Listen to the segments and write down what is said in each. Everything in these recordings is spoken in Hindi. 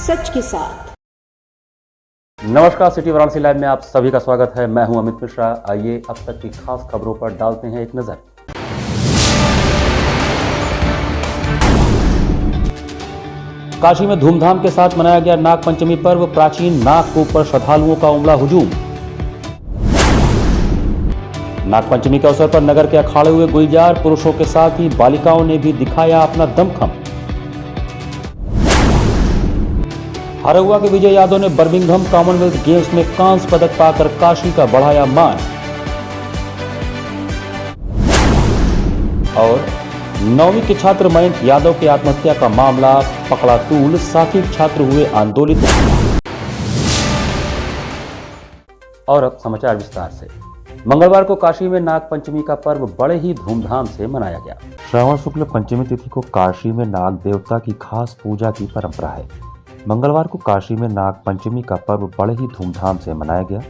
सच के साथ। नमस्कार, सिटी वाराणसी लाइव में आप सभी का स्वागत है। मैं हूं अमित मिश्रा। आइए अब तक की खास खबरों पर डालते हैं एक नजर। काशी में धूमधाम के साथ मनाया गया नाग पंचमी पर्व। प्राचीन नागकूप पर श्रद्धालुओं का उमड़ा हुजूम। नाग पंचमी के अवसर पर नगर के अखाड़े हुए गुलजार। पुरुषों के साथ ही बालिकाओं ने भी दिखाया अपना दमखम। हरहुआ के विजय यादव ने बर्मिंघम कॉमनवेल्थ गेम्स में कांस्य पदक पाकर काशी का बढ़ाया मान। और 9वीं के छात्र मयंक यादव के आत्महत्या का मामला पकड़ा तूल। साथी छात्र हुए आंदोलित। और अब समाचार विस्तार से। मंगलवार को काशी में नाग पंचमी का पर्व बड़े ही धूमधाम से मनाया गया। श्रावण शुक्ल पंचमी तिथि को काशी में नाग देवता की खास पूजा की परंपरा है। मंगलवार को काशी में नाग पंचमी का पर्व बड़े ही धूमधाम से मनाया गया।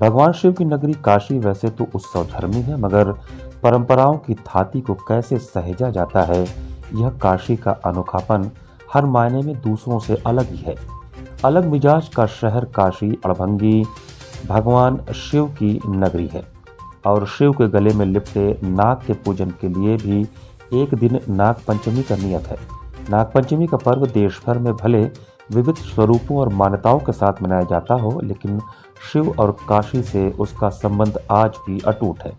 भगवान शिव की नगरी काशी वैसे तो उत्सव धर्मी है, मगर परंपराओं की थाती को कैसे सहेजा जाता है, यह काशी का अनोखापन हर मायने में दूसरों से अलग ही है। अलग मिजाज का शहर काशी अड़भंगी भगवान शिव की नगरी है और शिव के गले में लिपटे नाग के पूजन के लिए भी एक दिन नाग पंचमी का नियत है। नाग पंचमी का पर्व देश भर में भले विविध स्वरूपों और मान्यताओं के साथ मनाया जाता हो, लेकिन शिव और काशी से उसका संबंध आज भी अटूट है।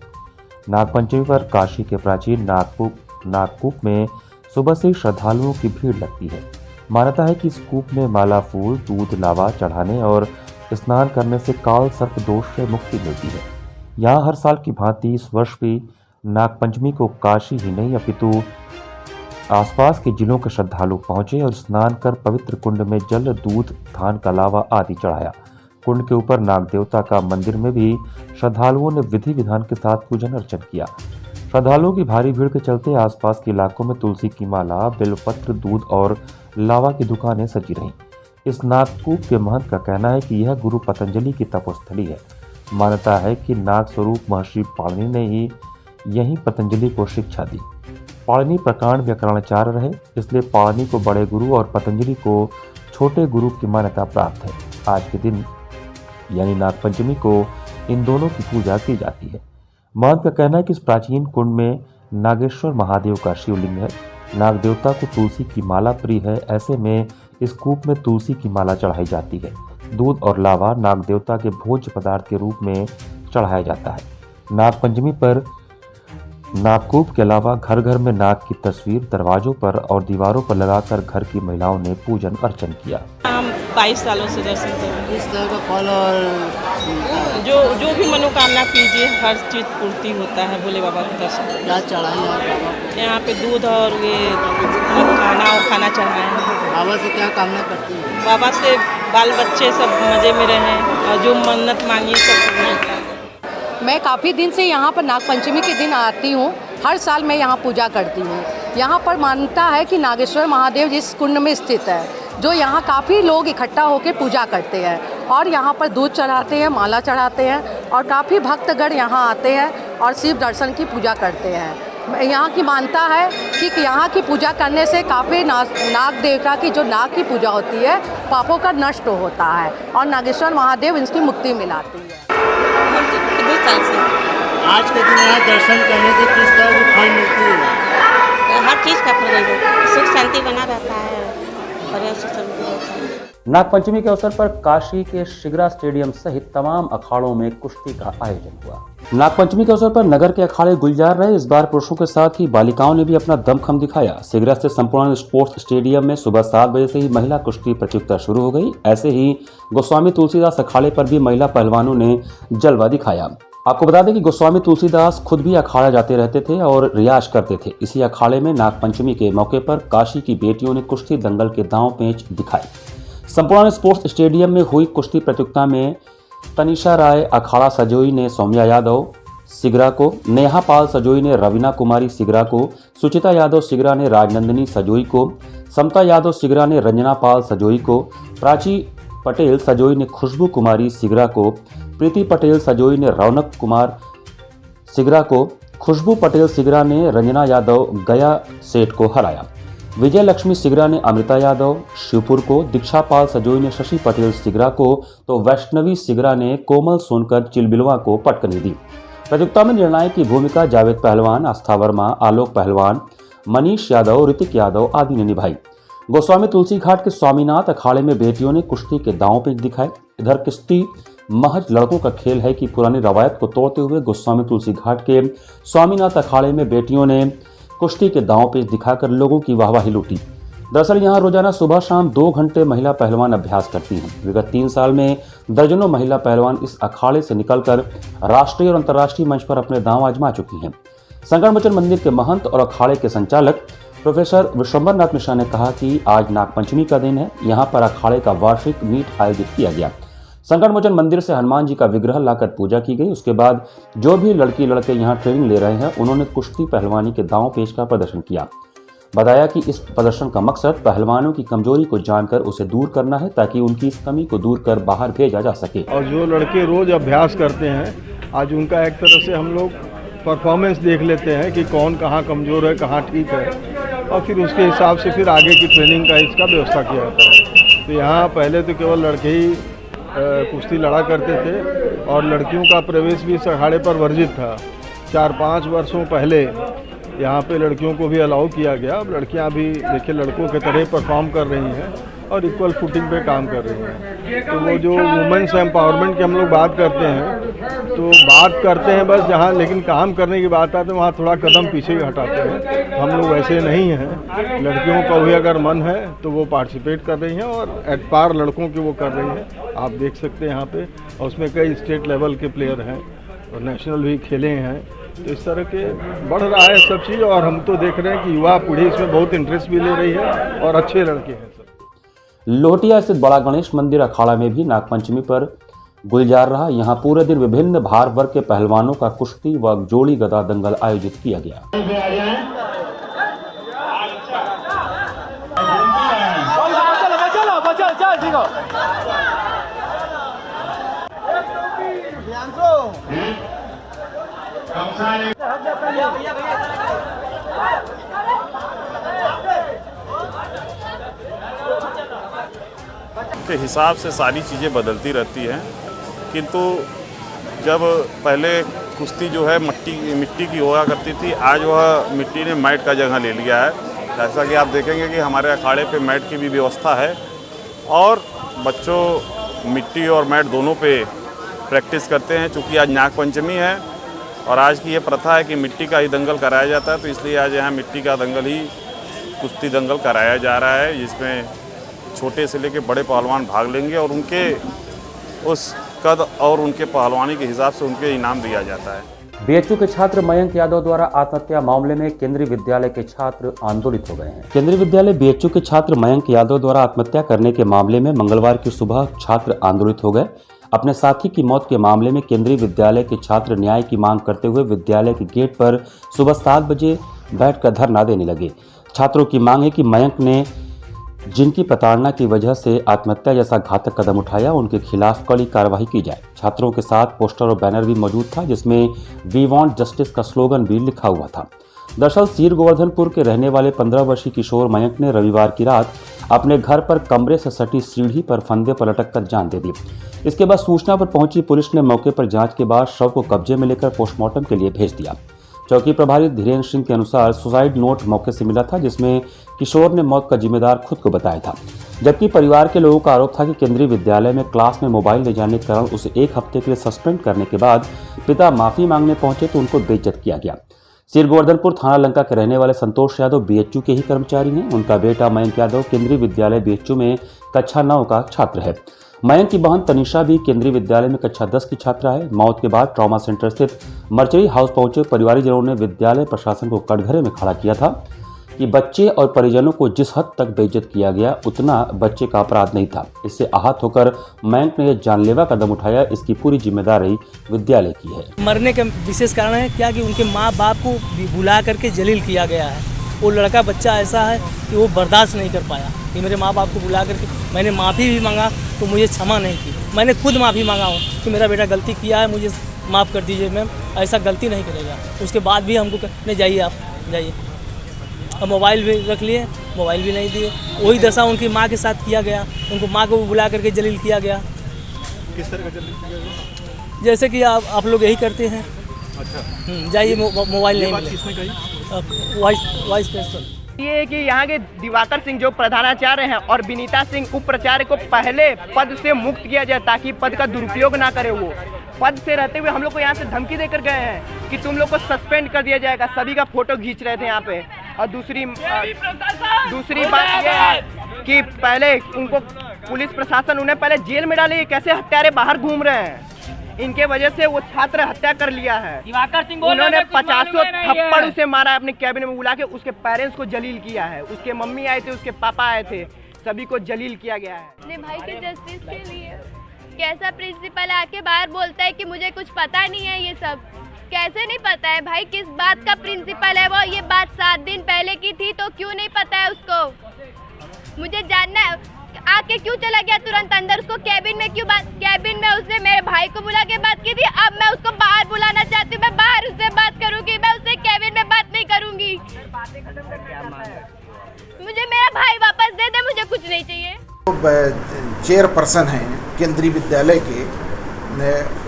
नागपंचमी पर काशी के प्राचीन नागकूप में सुबह से श्रद्धालुओं की भीड़ लगती है। मान्यता है कि इस कूप में माला, फूल, दूध, लावा चढ़ाने और स्नान करने से काल सर्प दोष से मुक्ति मिलती है। यहाँ हर साल की भांति इस वर्ष भी नागपंचमी को काशी ही नहीं अपितु आसपास के जिलों के श्रद्धालु पहुंचे और स्नान कर पवित्र कुंड में जल, दूध, धान का लावा आदि चढ़ाया। कुंड के ऊपर नाग देवता का मंदिर में भी श्रद्धालुओं ने विधि विधान के साथ पूजन अर्चन किया। श्रद्धालुओं की भारी भीड़ के चलते आसपास के इलाकों में तुलसी की माला, बेलपत्र, दूध और लावा की दुकानें सजी रहीं। इस नागकूप के महंत का कहना है कि यह गुरु पतंजलि की तपोस्थली है। मान्यता है कि नाग स्वरूप महर्षि पाणिनि ने ही यहीं पतंजलि को शिक्षा दी। पाणिनि प्रकांड व्याकरणाचार्य रहे, इसलिए पाणिनि को बड़े गुरु और पतंजलि को छोटे गुरु की मान्यता प्राप्त है। आज के दिन यानी नागपंचमी को इन दोनों की पूजा की जाती है। महंत का कहना है कि इस प्राचीन कुंड में नागेश्वर महादेव का शिवलिंग है। नाग देवता को तुलसी की माला प्रिय है, ऐसे में इस कूप में तुलसी की माला चढ़ाई जाती है। दूध और लावा नाग देवता के भोज्य पदार्थ के रूप में चढ़ाया जाता है। नागपंचमी पर नागकूप के अलावा घर घर में नाग की तस्वीर दरवाजों पर और दीवारों पर लगाकर घर की महिलाओं ने पूजन अर्चन किया। हम 22 सालों से दर्शन कर रहे हैं। इस तरह का फल और जो भी मनोकामना कीजिए हर चीज़ पूर्ति होता है भोले बाबा के दर्शन। क्या चढ़ाए यहाँ पे दूध और ये खाना चढ़ाए हैं। बाबा से क्या कामना करती है? बाबा से बाल बच्चे सब मज़े में रहें और जो मन्नत मांगी सब पूरी होता है। मैं काफ़ी दिन से यहाँ पर नागपंचमी के दिन आती हूँ। हर साल मैं यहाँ पूजा करती हूँ। यहाँ पर मान्यता है कि नागेश्वर महादेव जिस कुंड में स्थित है, जो यहाँ काफ़ी लोग इकट्ठा होकर पूजा करते हैं और यहाँ पर दूध चढ़ाते हैं, माला चढ़ाते हैं और काफ़ी भक्तगण यहाँ आते हैं और शिव दर्शन की पूजा करते हैं। यहाँ की मान्यता है कि यहाँ की पूजा करने से काफ़ी नाग देवता की जो नाग की पूजा होती है पापों का नष्ट होता है और नागेश्वर महादेव इसकी मुक्ति मिलाती है। आज के दिन यहाँ दर्शन करने से किस तरह की फल मिलती है? हर चीज़ का फल मिलता है, सुख शांति बना रहता है और सुख शांति रहता है। नागपंचमी के अवसर पर काशी के शिगरा स्टेडियम सहित तमाम अखाड़ों में कुश्ती का आयोजन हुआ। नागपंचमी के अवसर पर नगर के अखाड़े गुलजार रहे। इस बार पुरुषों के साथ ही बालिकाओं ने भी अपना दमखम दिखाया। शिगरा से संपूर्ण स्पोर्ट्स स्टेडियम में सुबह 7 बजे से ही महिला कुश्ती प्रतियोगिता शुरू हो गई। ऐसे ही गोस्वामी तुलसीदास अखाड़े पर भी महिला पहलवानों ने जलवा दिखाया। आपको बता दें कि गोस्वामी तुलसीदास खुद भी अखाड़ा जाते रहते थे और रियाज करते थे। इसी अखाड़े में नागपंचमी के मौके पर काशी की बेटियों ने कुश्ती दंगल के दांव पेंच दिखाए। संपूर्ण स्पोर्ट्स स्टेडियम में हुई कुश्ती प्रतियोगिता में तनिषा राय अखाड़ा सजोई ने सौम्या यादव सिगरा को, नेहा पाल सजोई ने रवीना कुमारी सिगरा को, सुचिता यादव सिगरा ने राजनंदिनी सजोई को, समता यादव सिगरा ने रंजना पाल सजोई को, प्राची पटेल सजोई ने खुशबू कुमारी सिगरा को, प्रीति पटेल सजोई ने रौनक कुमार सिगरा को, खुशबू पटेल सिगरा ने रंजना यादव गया सेठ को हराया। विजय लक्ष्मी सिगरा ने अमृता यादव शिवपुर को, दीक्षा पाल सजोई ने शशि पटेल सिगरा को, तो वैष्णवी सिगरा ने कोमल सोनकर चिलबिलवा को पटकनी दी। प्रतियोगिता में निर्णायक की भूमिका जावेद पहलवान, आस्था वर्मा, आलोक पहलवान, मनीष यादव, ऋतिक यादव आदि ने निभाई। गोस्वामी तुलसी घाट के स्वामीनाथ अखाड़े में बेटियों ने कुश्ती के दांव पेच दिखाए। इधर कुश्ती महज लड़कों का खेल है कि पुरानी रवायत को तोड़ते हुए गोस्वामी तुलसी घाट के स्वामीनाथ अखाड़े में बेटियों ने कुश्ती के दांव पेच दिखाकर लोगों की वाहवाही लूटी। दरअसल यहां रोजाना सुबह शाम 2 घंटे महिला पहलवान अभ्यास करती हैं। विगत 3 साल में दर्जनों महिला पहलवान इस अखाड़े से निकलकर राष्ट्रीय और अंतर्राष्ट्रीय मंच पर अपने दांव आजमा चुकी हैं। संकट मोचन मंदिर के महंत और अखाड़े के संचालक प्रोफेसर विश्वंभर नाथ मिश्रा ने कहा कि आज नागपंचमी का दिन है। यहाँ पर अखाड़े का वार्षिक मीट आयोजित किया गया। संकट मोचन मंदिर से हनुमान जी का विग्रह लाकर पूजा की गई। उसके बाद जो भी लड़की लड़के यहाँ ट्रेनिंग ले रहे हैं उन्होंने कुश्ती पहलवानी के दांव पेच का प्रदर्शन किया। बताया कि इस प्रदर्शन का मकसद पहलवानों की कमजोरी को जानकर उसे दूर करना है ताकि उनकी इस कमी को दूर कर बाहर भेजा जा सके। और जो लड़के रोज अभ्यास करते हैं आज उनका एक तरह से हम लोग परफॉर्मेंस देख लेते हैं कि कौन कहाँ कमज़ोर है, कहाँ ठीक है, और फिर उसके हिसाब से फिर आगे की ट्रेनिंग का इसका व्यवस्था किया जाता है। तो यहाँ पहले तो केवल लड़के ही कुश्ती लड़ा करते थे और लड़कियों का प्रवेश भी इस अखाड़े पर वर्जित था। 4-5 वर्षों पहले यहाँ पे लड़कियों को भी अलाउ किया गया। अब लड़कियाँ भी देखिए लड़कों के तरह परफॉर्म कर रही हैं और इक्वल फुटिंग पे काम कर रही हैं। तो वो जो वुमेन्स एम्पावरमेंट की हम लोग बात करते हैं तो बात करते हैं बस जहाँ, लेकिन काम करने की बात आती है वहाँ थोड़ा कदम पीछे हटाते हैं। हम लोग वैसे नहीं हैं। लड़कियों का भी अगर मन है तो वो पार्टिसिपेट कर रही हैं और एट पार लड़कों की वो कर रही हैं। आप देख सकते हैं यहाँ पे, और उसमें कई स्टेट लेवल के प्लेयर हैं और नेशनल भी खेले हैं। तो इस तरह के बढ़ रहा है सब चीज़, और हम तो देख रहे हैं कि युवा पीढ़ी इसमें बहुत इंटरेस्ट भी ले रही है और अच्छे लड़के हैं सब। लोटिया स्थित बड़ा गणेश मंदिर अखाड़ा में भी नागपंचमी पर गुलजार रहा। यहाँ पूरे दिन विभिन्न भार वर्ग के पहलवानों का कुश्ती व जोड़ी गदा दंगल आयोजित किया गया। के हिसाब से सारी चीज़ें बदलती रहती हैं, किंतु जब पहले कुश्ती जो है मिट्टी की हुआ करती थी, आज वह मिट्टी ने मैट का जगह ले लिया है। जैसा कि आप देखेंगे कि हमारे अखाड़े पे मैट की भी व्यवस्था है और बच्चों मिट्टी और मैट दोनों पे प्रैक्टिस करते हैं। चूँकि आज नागपंचमी है और आज की ये प्रथा है कि मिट्टी का ही दंगल कराया जाता है, तो इसलिए आज यहाँ मिट्टी का दंगल ही कुश्ती दंगल कराया जा रहा है, जिसमें छोटे से लेकर बड़े पहलवान भाग लेंगे और उनके उस कद और उनके पहलवानी के हिसाब से उनके इनाम दिया जाता है। बीएचयू के छात्र मयंक यादव द्वारा आत्महत्या मामले में केंद्रीय विद्यालय के छात्र आंदोलित हो गए हैं। केंद्रीय विद्यालय बीएचयू के छात्र मयंक यादव द्वारा आत्महत्या करने के मामले में मंगलवार की सुबह छात्र आंदोलित हो गए। अपने साथी की मौत के मामले में केंद्रीय विद्यालय के छात्र न्याय की मांग करते हुए विद्यालय के गेट पर सुबह 7 बजे बैठकर धरना देने लगे। छात्रों की मांग है कि मयंक ने जिनकी प्रताड़ना की वजह से आत्महत्या जैसा घातक कदम उठाया, उनके खिलाफ कड़ी कार्रवाई की जाए। छात्रों के साथ पोस्टर और बैनर भी मौजूद था जिसमें वी वांट जस्टिस का स्लोगन भी लिखा हुआ था। दरअसल सीर गोवर्धनपुर के रहने वाले 15 वर्षीय किशोर मयंक ने रविवार की रात अपने घर पर कमरे से सटी सीढ़ी पर फंदे पर लटक कर जान दे दी। इसके बाद सूचना पर पहुंची पुलिस ने मौके पर जांच के बाद शव को कब्जे में लेकर पोस्टमार्टम के लिए भेज दिया। चौकी प्रभारी धीरेन्द्र सिंह के अनुसार सुसाइड नोट मौके से मिला था जिसमें किशोर ने मौत का जिम्मेदार खुद को बताया था, जबकि परिवार के लोगों का आरोप था कि केंद्रीय विद्यालय में क्लास में मोबाइल ले जाने के कारण उसे 1 हफ्ते के लिए सस्पेंड करने के बाद पिता माफी मांगने पहुंचे तो उनको बेइज्जत किया गया। सिर गोवर्धनपुर थाना लंका के रहने वाले संतोष यादव बीएचयू के ही कर्मचारी हैं। उनका बेटा मयंक यादव केंद्रीय विद्यालय बीएचयू में कक्षा 9 का छात्र है। मयंक की बहन तनिषा भी केंद्रीय विद्यालय में कक्षा 10 की छात्रा है। मौत के बाद ट्रॉमा सेंटर स्थित मर्चरी हाउस पहुंचे परिवारजनों ने विद्यालय प्रशासन को कटघरे में खड़ा किया था कि बच्चे और परिजनों को जिस हद तक बेइज्जत किया गया उतना बच्चे का अपराध नहीं था। इससे आहत होकर मयंक ने यह जानलेवा कदम उठाया, इसकी पूरी जिम्मेदारी विद्यालय की है। मरने का विशेष कारण है क्या कि उनके माँ बाप को बुला करके जलील किया गया है। वो लड़का बच्चा ऐसा है कि वो बर्दाश्त नहीं कर पाया कि मेरे माँ बाप को बुला करके मैंने माफ़ी भी मांगा तो मुझे क्षमा नहीं की। मैंने खुद माफ़ी मांगा हूँ कि मेरा बेटा गलती किया है, मुझे माफ़ कर दीजिए मैम, ऐसा गलती नहीं करेगा। उसके बाद भी हमको कहने जाइए, आप जाइए, और मोबाइल भी रख लिए, मोबाइल भी नहीं दिए। वही दशा उनकी माँ के साथ किया गया, उनको माँ को भी बुला करके जलील किया गया। किस तरह का जलील किया गया? जैसे कि आप लोग यही करते हैं। अच्छा, जाइए मोबाइल नहीं बात किसने कही? Vice principal. ये है कि यहाँ के दिवाकर सिंह जो प्रधानाचार्य हैं और विनीता सिंह उप प्राचार्य को पहले पद से मुक्त किया जाए ताकि पद का दुरुपयोग ना करे। वो पद से रहते हुए हम लोग को यहाँ से धमकी देकर गए हैं कि तुम लोग को सस्पेंड कर दिया जाएगा। सभी का फोटो खींच रहे थे यहाँ पे। और दूसरी बात यह है कि पहले उनको पुलिस प्रशासन उन्हें पहले जेल में डाले, कैसे हत्यारे बाहर घूम रहे हैं। इनके वजह से वो छात्र हत्या कर लिया है। उन्होंने 50 थप्पड़ उसे मारा अपने कैबिन में बुला के। उसके पेरेंट्स को जलील किया है, उसके मम्मी आए थे, उसके पापा आए थे, सभी को जलील किया गया है। अपने भाई के जस्टिस के लिए कैसा प्रिंसिपल आके बाहर बोलता है कि मुझे कुछ पता नहीं है। ये सब कैसे नहीं पता है भाई? किस बात का प्रिंसिपल है वो? ये बात 7 दिन पहले की थी तो क्यों नहीं पता है उसको? मुझे जानना है। आके क्यों चला गया तुरंत अंदर? उसको कैबिन में क्यों कैबिन में उसने मेरे भाई को बुला के बात की थी। अब मैं उसको बाहर बुलाना चाहती हूँ, मैं बाहर उससे बात करूंगी, मैं उससे कैबिन में बात नहीं करूंगी। मुझे मेरा भाई वापस दे दे, मुझे कुछ नहीं चाहिए। चेयरपर्सन हैं केंद्रीय विद्यालय के,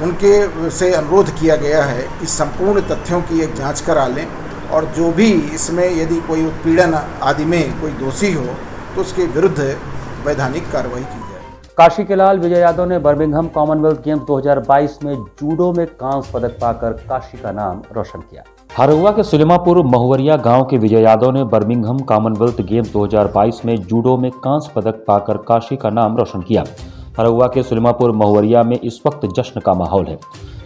उनके से अनुरोध किया गया है कि संपूर्ण तथ्यों की एक जांच करा लें और जो भी इसमें यदि कोई उत्पीड़न आदि में कोई दोषी हो तो उसके विरुद्ध वैधानिक कार्रवाई की जाए। काशी के लाल विजय यादव ने बर्मिंघम कॉमनवेल्थ गेम्स 2022 में जूडो में कांस्य पदक पाकर काशी का नाम रोशन किया। हरहुआ के सुलेमापुर महुवरिया गांव के विजय यादव ने बर्मिंघम कॉमनवेल्थ गेम्स 2022 में जूडो में कांस्य पदक पाकर काशी का नाम रोशन किया। हरहुआ के सुलेमापुर महुवरिया में इस वक्त जश्न का माहौल है।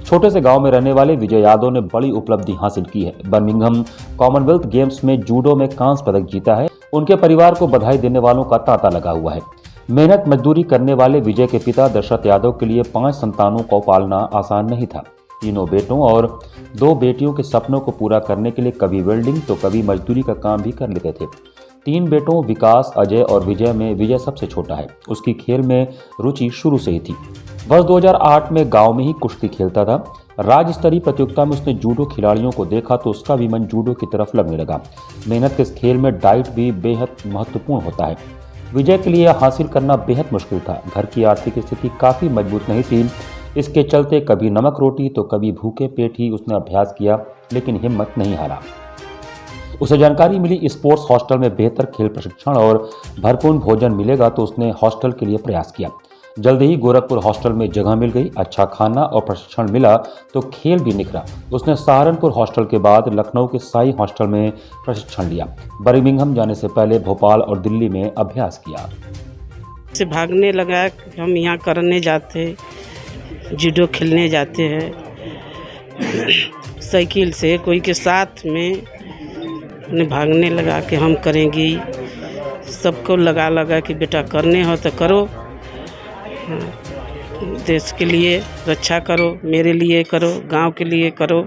छोटे से गांव में रहने वाले विजय यादव ने बड़ी उपलब्धि हासिल की है। बर्मिंघम कॉमनवेल्थ गेम्स में जूडो में कांस्य पदक जीता है। उनके परिवार को बधाई देने वालों का तांता लगा हुआ है। मेहनत मजदूरी करने वाले विजय के पिता दशरथ यादव के लिए 5 संतानों को पालना आसान नहीं था। 3 बेटों और 2 बेटियों के सपनों को पूरा करने के लिए कभी वेल्डिंग तो कभी मजदूरी का काम भी कर लेते थे। 3 बेटों विकास, अजय और विजय में विजय सबसे छोटा है। उसकी खेल में रुचि शुरू से ही थी। वर्ष 2008 में गांव में ही कुश्ती खेलता था। राज्य स्तरीय प्रतियोगिता में उसने जूडो खिलाड़ियों को देखा तो उसका भी मन जूडो की तरफ लगने लगा। मेहनत के इस खेल में डाइट भी बेहद महत्वपूर्ण होता है। विजय के लिए हासिल करना बेहद मुश्किल था। घर की आर्थिक स्थिति काफ़ी मजबूत नहीं थी। इसके चलते कभी नमक रोटी तो कभी भूखे पेट ही उसने अभ्यास किया, लेकिन हिम्मत नहीं हारा। उसे जानकारी मिली स्पोर्ट्स हॉस्टल में बेहतर खेल प्रशिक्षण और भरपूर भोजन मिलेगा तो उसने हॉस्टल के लिए प्रयास किया। जल्द ही गोरखपुर हॉस्टल में जगह मिल गई। अच्छा खाना और प्रशिक्षण मिला तो खेल भी निखरा। उसने सहारनपुर हॉस्टल के बाद लखनऊ के साई हॉस्टल में प्रशिक्षण लिया। बर्मिंघम जाने से पहले भोपाल और दिल्ली में अभ्यास किया। से भागने लगा, हम यहाँ करने जाते, जूडो खेलने जाते हैं साइकिल से, कोई के साथ में भागने लगा कि हम करेंगे। सबको लगा कि बेटा करने हो तो करो, देश के लिए रक्षा करो, मेरे लिए करो, गांव के लिए करो,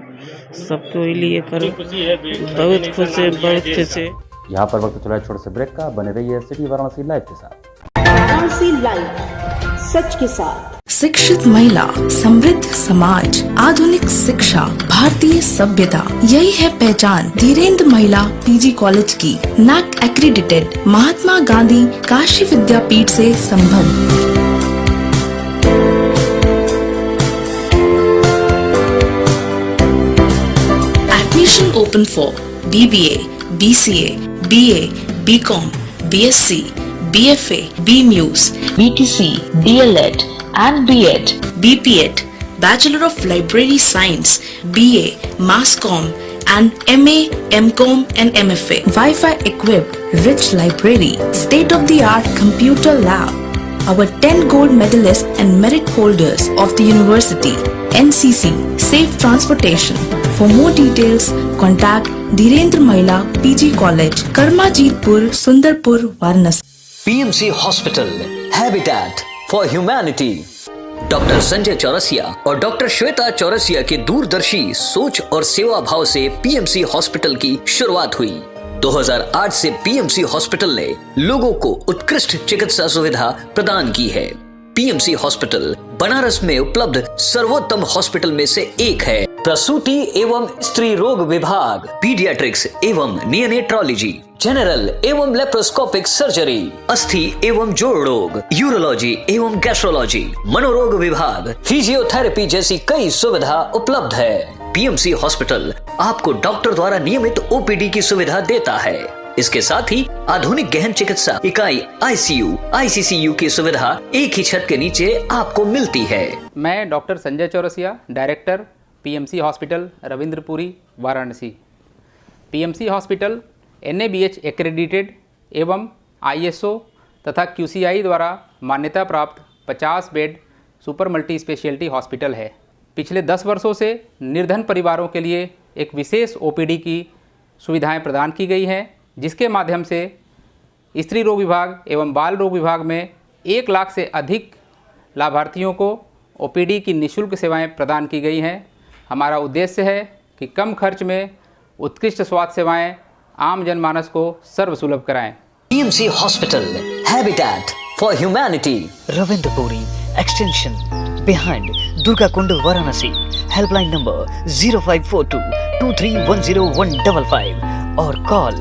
सबके लिए करो। बहुत खुश है, बहुत खुश है। यहाँ पर वक्त चला छोटे से ब्रेक का। बने रहिए सिटी वाराणसी लाइव के साथ। वाराणसी लाइव, सच के साथ। शिक्षित महिला, समृद्ध समाज, आधुनिक शिक्षा, भारतीय सभ्यता, यही है पहचान धीरेन्द्र महिला पीजी कॉलेज की। NAAC एक्रीडिटेड, महात्मा गांधी काशी विद्यापीठ से संबद्ध। Admission open for BBA, BCA, BA, BCom, BSc, BFA, BMUS, BTC, DLED and B.Ed, BPEd, Bachelor of Library Science, BA, Masscom and MA, MCom and MFA. Wi-Fi equipped, rich library, state-of-the-art computer lab. Our 10 gold medalists and merit holders of the university, NCC, safe transportation. For more details, contact Dhirendra Mahila PG College, Karmajitpur, Sundarpur, Varanasi. PMC Hospital, Habitat for Humanity। Doctor Sanjay Chaurasia और डॉक्टर श्वेता चौरसिया के दूरदर्शी सोच और सेवा भाव से पीएमसी हॉस्पिटल की शुरुआत हुई। 2008 से पीएमसी हॉस्पिटल ने लोगों को उत्कृष्ट चिकित्सा सुविधा प्रदान की है। पीएमसी हॉस्पिटल बनारस में उपलब्ध सर्वोत्तम हॉस्पिटल में से एक है। प्रसूति एवं स्त्री रोग विभाग, पीडियाट्रिक्स एवं नियोनेट्रोलॉजी, जनरल एवं लेप्रोस्कोपिक सर्जरी, अस्थि एवं जोड़ रोग, यूरोलॉजी एवं गैस्ट्रोलॉजी, मनोरोग विभाग, फिजियोथेरेपी जैसी कई सुविधा उपलब्ध है। पीएमसी हॉस्पिटल आपको डॉक्टर द्वारा नियमित ओपीडी की सुविधा देता है। इसके साथ ही आधुनिक गहन चिकित्सा इकाई आईसीयू, आईसीसीयू की सुविधा एक ही छत के नीचे आपको मिलती है। मैं doctor Sanjay Chaurasia, director PMC hospital Ravindrapuri, Varanasi. PMC hospital NABH accredited एवं ISO तथा QCI द्वारा मान्यता प्राप्त 50 bed super multi speciality hospital है। पिछले 10 वर्षों से निर्धन परिवारों के लिए एक विशेष OPD की सुविधाएं प्रदान की गई हैं, जिसके माध्यम से स्त्री रोग विभाग एवं बाल रोग विभाग में 1 लाख से अधिक लाभार्थियों को OPD की निःशुल्क सेवाएं प्रदान की गई हैं। हमारा उद्देश्य है कि कम खर्च में उत्कृष्ट स्वास्थ्य सेवाएं आम जनमानस को सर्वसुलभ कराएं। PMC hospital, habitat for humanity, Ravindrapuri extension, behind Durga Kund, Varanasi. Helpline number 0542 2310 और कॉल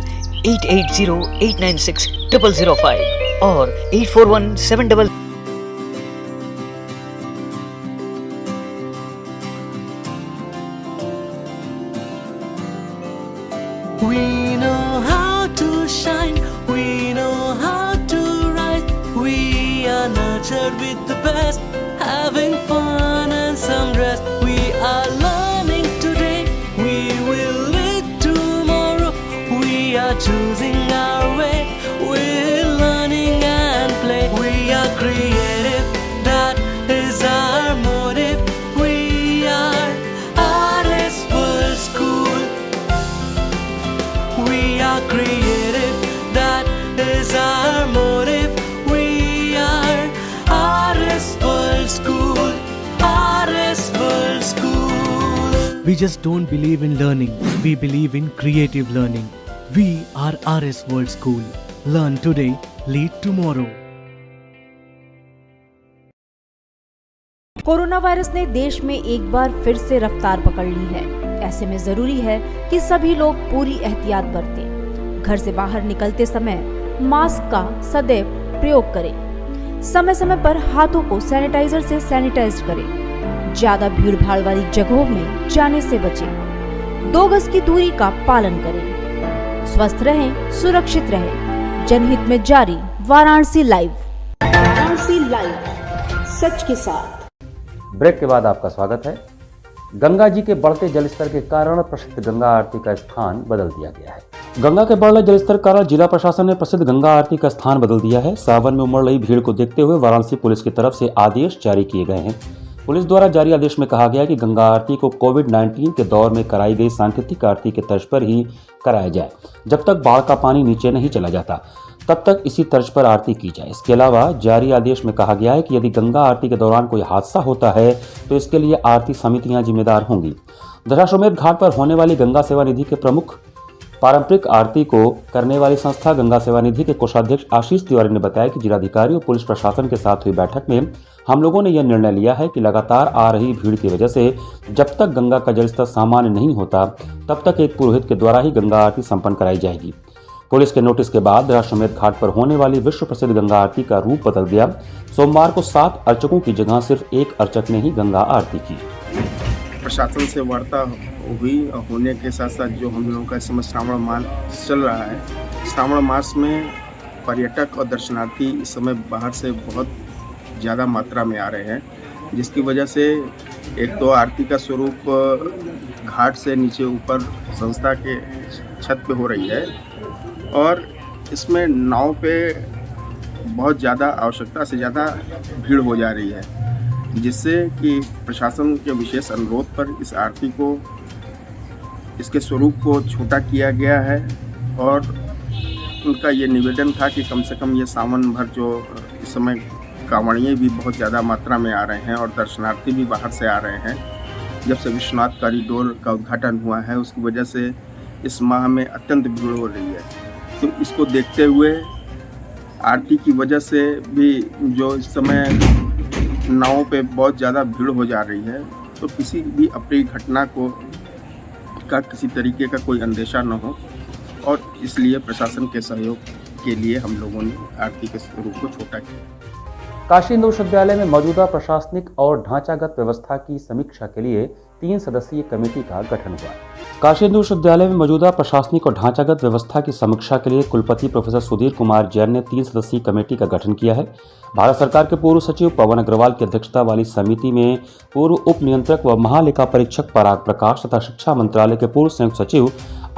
8808960005 और 8417 We know how to shine, we know how to rise. We are nurtured with the best, having fun and some rest. We are learning today, we will lead tomorrow. We are choosing our way, we're learning and play. We are creative, that is our motive. We are RS World School. We are creative, that is our motive. We are RS World School, RS World School. We just don't believe in learning, we believe in creative learning. We are RS World School. Learn today, lead tomorrow. Corona virus ने देश में एक बार फिर से रफ्तार पकड़ ली है। ऐसे में जरूरी है कि सभी लोग पूरी एहतियात बरतें। घर से बाहर निकलते समय मास्क का सदैव प्रयोग करें। समय समय पर हाथों को सैनिटाइजर से सैनिटाइज करें। ज्यादा भीड़ भाड़ वाली जगहों में जाने से बचें। 2 गज की दूरी का पालन करें। स्वस्थ रहें, सुरक्षित रहें। जनहित में जारी वाराणसी लाइव। वाराणसी लाइव, सच के साथ। ब्रेक के बाद आपका स्वागत है। गंगा जी के बढ़ते जलस्तर के कारण प्रसिद्ध गंगा आरती का स्थान बदल दिया गया है। गंगा के बढ़ रहे जलस्तर के कारण जिला प्रशासन ने प्रसिद्ध गंगा आरती का स्थान बदल दिया है। सावन में उमड़ रही भीड़ को देखते हुए वाराणसी पुलिस की तरफ से आदेश जारी किए गए हैं। पुलिस द्वारा जारी आदेश में कहा गया कि गंगा आरती को कोविड-19 के दौर में कराई गई सांकेतिक आरती के तर्ज पर ही कराया जाए। जब तक बाढ़ का पानी नीचे नहीं चला जाता तब तक इसी तर्ज पर आरती की जाए। इसके अलावा जारी आदेश में कहा गया है कि यदि गंगा आरती के दौरान कोई हादसा होता है तो इसके लिए आरती समितियां जिम्मेदार होंगी। दशाश्वमेध घाट पर होने वाली गंगा सेवा निधि के प्रमुख पारंपरिक आरती को करने वाली संस्था गंगा सेवा निधि के कोषाध्यक्ष आशीष तिवारी ने बताया कि जिलाधिकारी और पुलिस प्रशासन के साथ हुई बैठक में हम लोगों ने यह निर्णय लिया है कि लगातार आ रही भीड़ की वजह से जब तक गंगा का जलस्तर सामान्य नहीं होता तब तक एक पुरोहित के द्वारा ही गंगा आरती संपन्न कराई जाएगी। पुलिस के नोटिस के बाद दशाश्वमेध घाट पर होने वाली विश्व प्रसिद्ध गंगा आरती का रूप बदल गया। सोमवार को 7 अर्चकों की जगह सिर्फ 1 अर्चक ने ही गंगा आरती की। प्रशासन से वार्ता हुई होने के साथ साथ जो हम लोगों का इस समय श्रावण मास चल रहा है, श्रावण मास में पर्यटक और दर्शनार्थी इस समय बाहर से बहुत ज़्यादा मात्रा में आ रहे हैं, जिसकी वजह से एक तो आरती का स्वरूप घाट से नीचे ऊपर संस्था के छत पे हो रही है और इसमें नाव पे बहुत ज़्यादा आवश्यकता से ज़्यादा भीड़ हो जा रही है, जिससे कि प्रशासन के विशेष अनुरोध पर इस आरती को, इसके स्वरूप को छोटा किया गया है और उनका ये निवेदन था कि कम से कम ये सावन भर जो इस समय कांवड़िए भी बहुत ज़्यादा मात्रा में आ रहे हैं और दर्शनार्थी भी बाहर से आ रहे हैं। जब से विश्वनाथ कॉरिडोर का उद्घाटन हुआ है उसकी वजह से इस माह में अत्यंत भीड़ हो रही है, तो इसको देखते हुए आरती की वजह से भी जो इस समय नावों पे बहुत ज़्यादा भीड़ हो जा रही है, तो किसी भी अप्रिय घटना को का किसी तरीके का कोई अंदेशा न हो और इसलिए प्रशासन के सहयोग के लिए हम लोगों ने आरती के स्वरूप को छोटा किया। काशी हिंदू विश्वविद्यालय में मौजूदा प्रशासनिक और ढांचागत व्यवस्था की समीक्षा के लिए 3 सदस्यीय कमेटी का गठन हुआ। काशी हिंदू विश्वविद्यालय में मौजूदा प्रशासनिक और ढांचागत व्यवस्था की समीक्षा के लिए कुलपति प्रोफेसर सुधीर कुमार जैन ने 3 सदस्यीय कमेटी का गठन किया है। भारत सरकार के पूर्व सचिव पवन अग्रवाल की अध्यक्षता वाली समिति में पूर्व उप नियंत्रक व महालेखा परीक्षक पराग प्रकाश तथा शिक्षा मंत्रालय के पूर्व संयुक्त सचिव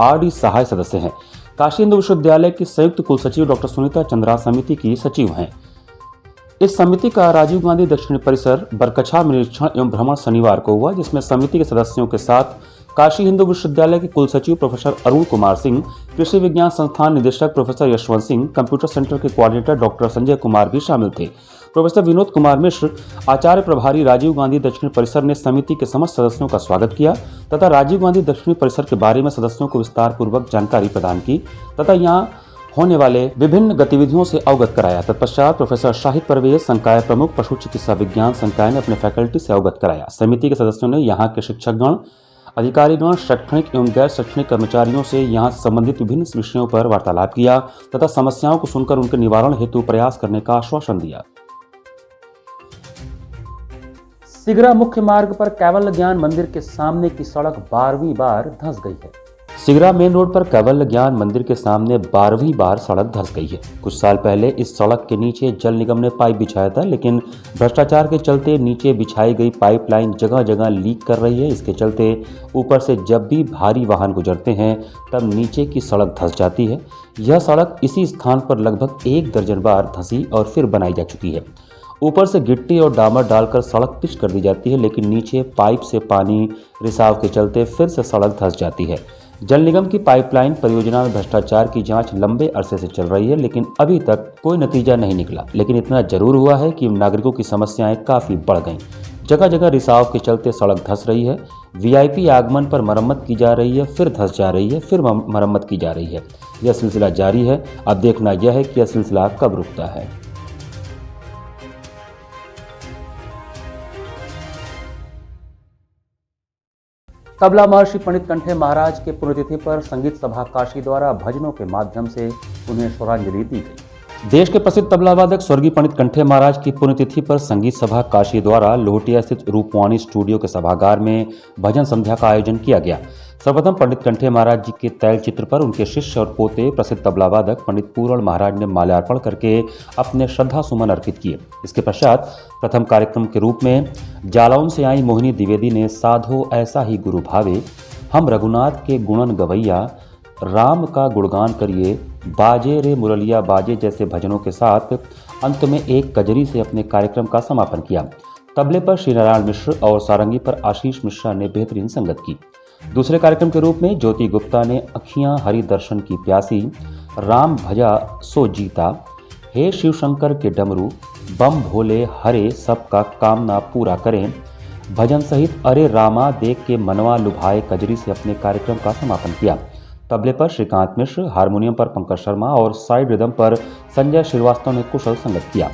RD सहाय सदस्य हैं। काशी हिंदू विश्वविद्यालय की संयुक्त कुल सचिव डॉक्टर सुनीता चंद्रा समिति की सचिव हैं। इस समिति का राजीव गांधी दक्षिणी परिसर बरकछा में निरीक्षण एवं भ्रमण शनिवार को हुआ, जिसमें समिति के सदस्यों के साथ काशी हिंदू विश्वविद्यालय के कुल सचिव प्रोफेसर अरुण कुमार सिंह, कृषि विज्ञान संस्थान निदेशक professor Yashwant Singh, computer centre के कोऑर्डिनेटर डॉक्टर संजय कुमार भी शामिल थे। प्रोफेसर विनोद कुमार मिश्र, आचार्य प्रभारी राजीव गांधी दक्षिणी परिसर ने समिति के समस्त सदस्यों का स्वागत किया तथा राजीव गांधी दक्षिणी परिसर के बारे में सदस्यों को विस्तार पूर्वक जानकारी प्रदान की तथा यहाँ होने वाले विभिन्न गतिविधियों से अवगत कराया। तत्पश्चात प्रोफेसर शाहिद परवेज, संकाय प्रमुख पशु चिकित्सा विज्ञान संकाय ने अपने फैकल्टी से अवगत कराया। समिति के सदस्यों ने यहाँ के शिक्षकगण, अधिकारीगण, शैक्षणिक एवं गैर शैक्षणिक कर्मचारियों से यहाँ से संबंधित विभिन्न विषयों पर वार्तालाप किया तथा समस्याओं को सुनकर उनके निवारण हेतु प्रयास करने का आश्वासन दिया। सिगरा मुख्य मार्ग पर कैवल्य ज्ञान मंदिर के सामने की सड़क 12वीं बार धंस गई है। सिगरा मेन रोड पर कैवल्य ज्ञान मंदिर के सामने 12वीं बार सड़क धंस गई है। कुछ साल पहले इस सड़क के नीचे जल निगम ने पाइप बिछाया था, लेकिन भ्रष्टाचार के चलते नीचे बिछाई गई पाइपलाइन जगह जगह लीक कर रही है। इसके चलते ऊपर से जब भी भारी वाहन गुजरते हैं तब नीचे की सड़क धंस जाती है। यह सड़क इसी स्थान पर लगभग 1 दर्जन बार धंसी और फिर बनाई जा चुकी है। ऊपर से गिट्टी और डामर डालकर सड़क पिच कर दी जाती है, लेकिन नीचे पाइप से पानी रिसाव के चलते फिर से सड़क धंस जाती है। जल निगम की पाइपलाइन परियोजना में भ्रष्टाचार की जांच लंबे अरसे से चल रही है, लेकिन अभी तक कोई नतीजा नहीं निकला। लेकिन इतना जरूर हुआ है कि नागरिकों की समस्याएं काफी बढ़ गईं। जगह जगह रिसाव के चलते सड़क धंस रही है। VIP आगमन पर मरम्मत की जा रही है, फिर धंस जा रही है, फिर मरम्मत की जा रही है। यह सिलसिला जारी है। अब देखना यह है कि यह सिलसिला कब रुकता है। तबला महर्षि पंडित कंठे महाराज के पुण्यतिथि पर संगीत सभा काशी द्वारा भजनों के माध्यम से उन्हें श्रद्धांजलि दी गई। देश के प्रसिद्ध तबला वादक स्वर्गीय पंडित कंठे महाराज की पुण्यतिथि पर संगीत सभा काशी द्वारा लोहटिया स्थित रूपवाणी स्टूडियो के सभागार में भजन संध्या का आयोजन किया गया। सर्वप्रथम पंडित कंठे महाराज जी के तैल चित्र पर उनके शिष्य और पोते प्रसिद्ध तबला वादक पंडित पूरण महाराज ने माल्यार्पण करके अपने श्रद्धा सुमन अर्पित किए। इसके पश्चात प्रथम कार्यक्रम के रूप में जालौन से आई मोहिनी द्विवेदी ने साधो ऐसा ही गुरु भावे, हम रघुनाथ के गुणन गवैया, राम का गुणगान करिए, बाजे रे मुरलिया बाजे जैसे भजनों के साथ अंत में एक कजरी से अपने कार्यक्रम का समापन किया। तबले पर श्री नारायण मिश्र और सारंगी पर आशीष मिश्रा ने बेहतरीन संगत की। दूसरे कार्यक्रम के रूप में ज्योति गुप्ता ने अखियां हरि दर्शन की प्यासी, राम भजा सो जीता, हे शिव शंकर के डमरू, बम भोले हरे सबका कामना पूरा करें, भजन सहित अरे रामा देख के मनवा लुभाए कजरी से अपने कार्यक्रम का समापन किया। तबले पर श्रीकांत मिश्र, हारमोनियम पर पंकज शर्मा और साइड रिदम पर संजय श्रीवास्तव ने कुशल संगत किया।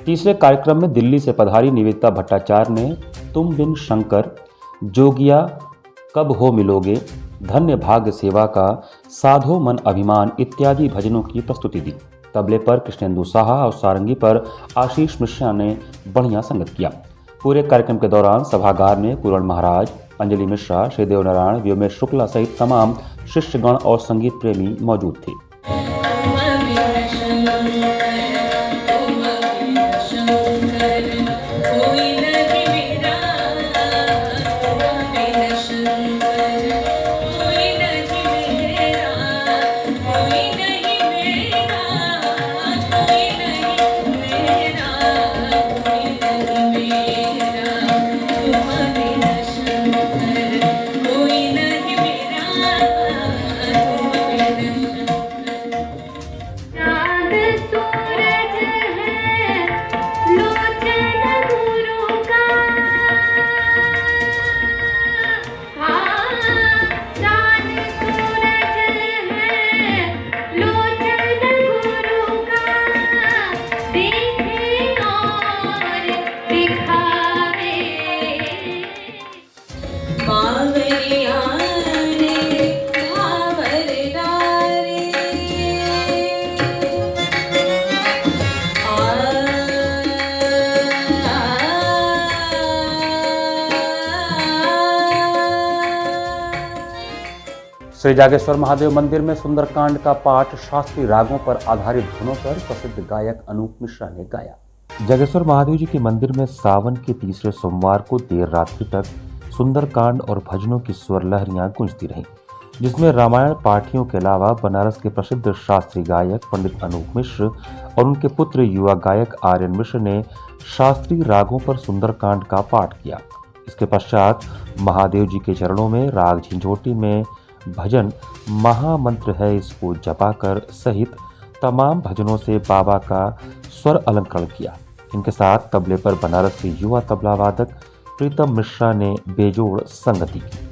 तीसरे कार्यक्रम में दिल्ली से पधारी निवेदिता भट्टाचार्य ने तुम बिन शंकर, जोगिया कब हो मिलोगे, धन्य भाग्य सेवा का, साधो मन अभिमान इत्यादि भजनों की प्रस्तुति दी। तबले पर कृष्णेंदु साहा और सारंगी पर आशीष मिश्रा ने बढ़िया संगत किया। पूरे कार्यक्रम के दौरान सभागार में पूरण महाराज, अंजलि मिश्रा, श्रीदेव नारायण, व्योमेश शुक्ला सहित तमाम शिष्यगण और संगीत प्रेमी मौजूद थे। श्री जागेश्वर महादेव मंदिर में सुंदरकांड का पाठ शास्त्रीय रागों पर आधारित धुनों पर प्रसिद्ध गायक अनूप मिश्रा ने गाया। जागेश्वर महादेव जी के मंदिर में सावन के तीसरे सोमवार को देर रात्रि तक सुंदरकांड और भजनों की स्वर लहरियां गूंजती रहीं, जिसमें रामायण पाठियों के अलावा बनारस के प्रसिद्ध शास्त्रीय गायक पंडित अनूप मिश्र और उनके पुत्र युवा गायक आर्यन मिश्र ने शास्त्रीय रागों पर सुंदरकांड का पाठ किया। इसके पश्चात महादेव जी के चरणों में राग झंझोटी में भजन महामंत्र है इसको जपाकर सहित तमाम भजनों से बाबा का स्वर अलंकरण किया। इनके साथ तबले पर बनारस के युवा तबला वादक प्रीतम मिश्रा ने बेजोड़ संगति की।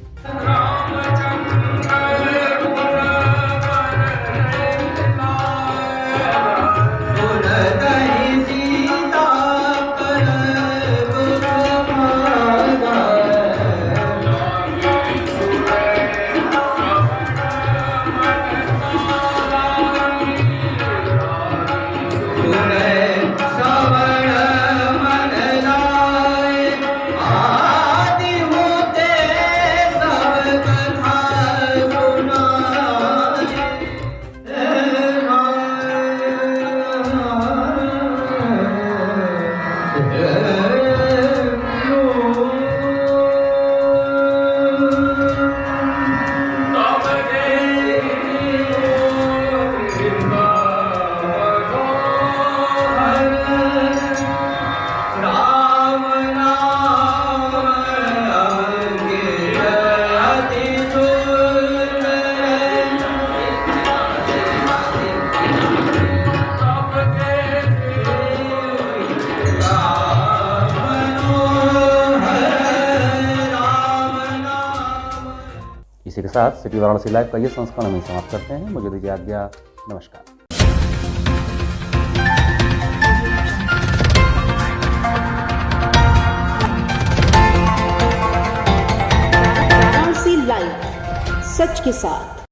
इसी के साथ सिटी वाराणसी लाइव का ये संस्करण हम समाप्त करते हैं। मुझे दीजिए आज्ञा। नमस्कार। वाराणसी लाइव, सच के साथ।